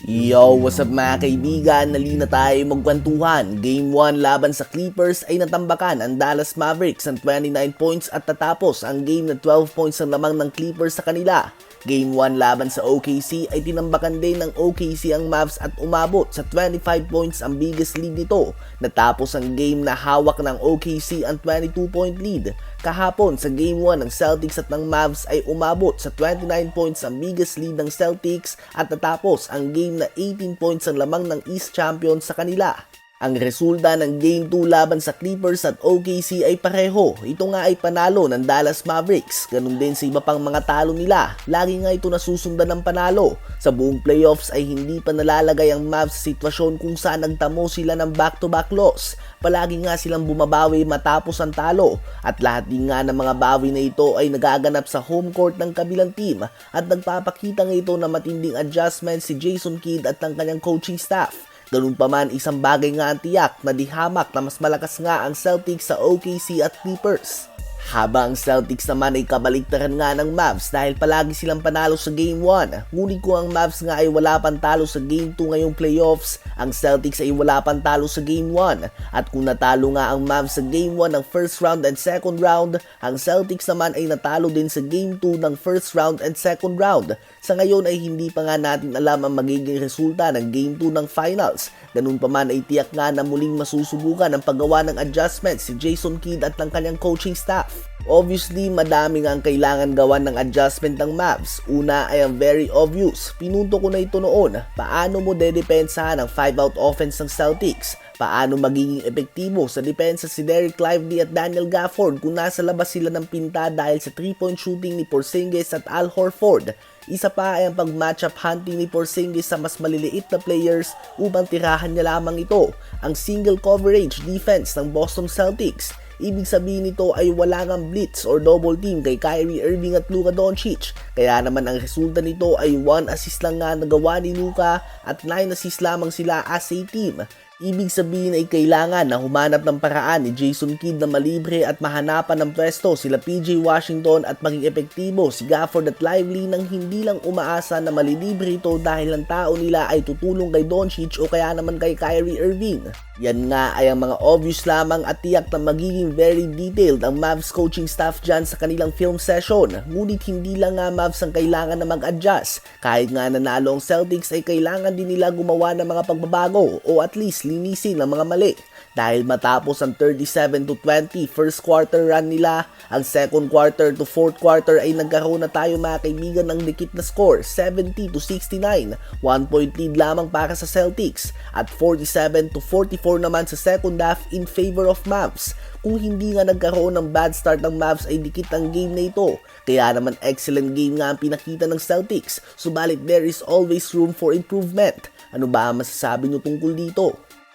Yo, what's up mga kaibigan? Nalina tayo magkwentuhan. Game 1 laban sa Clippers ay natambakan ang Dallas Mavericks ng 29 points at tatapos ang game na 12 points ang lamang ng Clippers sa kanila. Game 1 laban sa OKC ay tinambakan din ng OKC ang Mavs at umabot sa 25 points ang biggest lead nito. Natapos ang game na hawak ng OKC ang 22-point lead. Kahapon sa Game 1 ng Celtics at ng Mavs ay umabot sa 29 points ang biggest lead ng Celtics at natapos ang game na 18 points ang lamang ng East Champion sa kanila. Ang resulta ng Game 2 laban sa Clippers at OKC ay pareho. Ito nga ay panalo ng Dallas Mavericks. Ganun din sa iba pang mga talo nila. Lagi nga ito nasusundan ng panalo. Sa buong playoffs ay hindi pa nalalagay ang Mavs sa sitwasyon kung saan nagtamo sila ng back-to-back loss. Palagi nga silang bumabawi matapos ang talo. At lahat din nga ng mga bawi na ito ay nagaganap sa home court ng kabilang team. At nagpapakita nga ito na matinding adjustment si Jason Kidd at ng kanyang coaching staff. Ganun pa man, isang bagay nga ang tiyak na dihamak na mas malakas nga ang Celtics sa OKC at Clippers. Habang ang Celtics naman ay kabaliktaran nga ng Mavs dahil palagi silang panalo sa Game 1. Ngunit kung ang Mavs nga ay wala pang talo sa Game 2 ngayong playoffs, ang Celtics ay wala pang talo sa Game 1. At kung natalo nga ang Mavs sa Game 1 ng first round and second round, ang Celtics naman ay natalo din sa Game 2 ng first round and second round. Sa ngayon ay hindi pa nga natin alam ang magiging resulta ng Game 2 ng finals. Ganun pa man ay tiyak nga na muling masusubukan ang paggawa ng adjustment si Jason Kidd at ng kanyang coaching staff. Obviously, madami nga ang kailangan gawan ng adjustment ng Mavs. Una ay ang very obvious. Pinunto ko na ito noon. Paano mo dedepensahan ang 5-out offense ng Celtics? Paano magiging epektibo sa depensa si Derek Lively at Daniel Gafford kung nasa labas sila ng pinta dahil sa 3-point shooting ni Porzingis at Al Horford? Isa pa ay ang pag-matchup hunting ni Porzingis sa mas maliliit na players upang tirahan niya lamang ito. Ang single coverage defense ng Boston Celtics. Ibig sabihin nito ay wala ngang blitz or double team kay Kyrie Irving at Luka Doncic. Kaya naman ang resulta nito ay 1 assist lang nga nagawa ni Luka at 9 assist lamang sila as a team. Ibig sabihin ay kailangan na humanap ng paraan ni Jason Kidd na malibre at mahanapan ng pwesto sila PJ Washington at maging epektibo si Gafford at Lively nang hindi lang umaasa na malilibre ito dahil ang tao nila ay tutulong kay Doncic o kaya naman kay Kyrie Irving. Yan nga ay ang mga obvious lamang at tiyak na magiging very detailed ang Mavs coaching staff dyan sa kanilang film session. Ngunit hindi lang nga Mavs ang kailangan na mag-adjust. Kahit nga nanalo ang Celtics ay kailangan din nila gumawa ng mga pagbabago o at least linisin ang mga mali. Dahil matapos ang 37-20 first quarter run nila, ang second quarter to fourth quarter ay nagkaroon na tayo mga kaibigan ng dikit na score, 70-69. 1 point lead lamang para sa Celtics at 47-44 naman sa second half in favor of Mavs. Kung hindi nga nagkaroon ng bad start ng Mavs ay dikit ang game na ito. Kaya naman excellent game nga ang pinakita ng Celtics, subalit there is always room for improvement. Ano ba ang masasabi nyo tungkol dito?